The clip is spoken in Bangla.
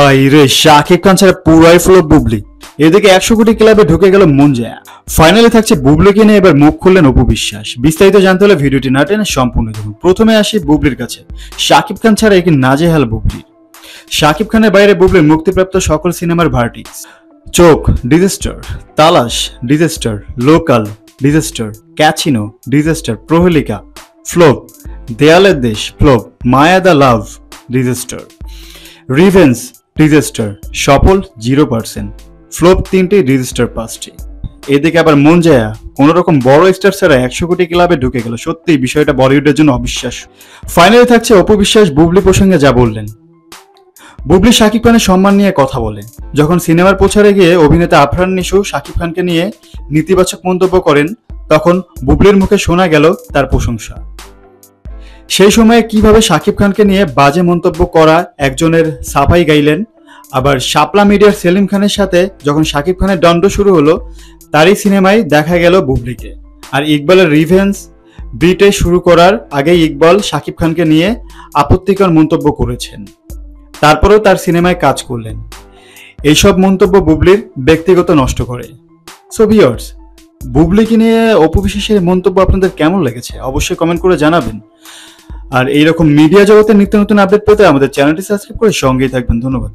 বাইরে শাকিব খান ছাড়া পুরাই ফ্লপ বুবলি। এদিকে 100 কোটি ক্লাবে ঢুকে গেল মুঞ্জা। ফাইনালি থাকছে বুবলিকে নিয়ে এবার মুখ খুললেন অপু বিশ্বাস। বিস্তারিত জানতে হলে ভিডিওটি না টেনে সম্পূর্ণ দেখুন। প্রথমে আসি বুবলির কাছে। শাকিব খান ছাড়া একে নাজেহাল বুবলি। শাকিব খানের বাইরে বুবলির মুক্তিপ্রাপ্ত সকল সিনেমার vertex. Chokh disaster, Talash disaster, local disaster, ক্যাচিনো disaster, Prahelika flop, Deyaler Desh flop, Maya the love disaster, রিভেন্স ডিজাস্টার, সফল 0%, ফ্লপ 3টি, ডিজাস্টার 5টি। এদিকে আবার মুঞ্জায়া কোন রকম বড় স্টার ছাড়া 100 কোটি ক্লাবে ঢুকে গেল। সত্যি বিষয়টা বলিউডের জন্য অবিশ্বাস্য। ফাইনালি থাকছে অপু বিশ্বাস বুবলি প্রসঙ্গে যা বললেন। বুবলি শাকিব খানের সম্মান নিয়ে কথা বলেন। যখন সিনেমার প্রচারে গিয়ে অভিনেতা আফরান নিশু শাকিব খানকে নিয়ে নেতিবাচক মন্তব্য করেন, তখন বুবলির মুখে শোনা গেল তার প্রশংসা। সেই সময়ে কিভাবে শাকিব খানকে নিয়ে বাজে মন্তব্য করা একজনের সাফাই গাইলেন। আবার শাপলা মিডিয়ার সেলিম খানের সাথে যখন শাকিব খানের দ্বন্দ্ব শুরু হলো, তারই সিনেমায় দেখা গেল বুবলিকে। আর ইকবালের রিভেন্স ব্রিটে শুরু করার আগেই ইকবাল শাকিব খানকে নিয়ে আপত্তিকর মন্তব্য করেছেন, তারপরেও তার সিনেমায় কাজ করলেন। এইসব মন্তব্য বুবলির ব্যক্তিগত নষ্ট করে। সো ভিউয়ার্স, বুবলিকে নিয়ে অপু বিশ্বাসের মন্তব্য আপনাদের কেমন লেগেছে অবশ্যই কমেন্ট করে জানাবেন। আর এইরকম মিডিয়া জগতের নিত্য নতুন আপডেট পেতে আমাদের চ্যানেলটি সাবস্ক্রাইব করে সঙ্গেই থাকবেন। ধন্যবাদ।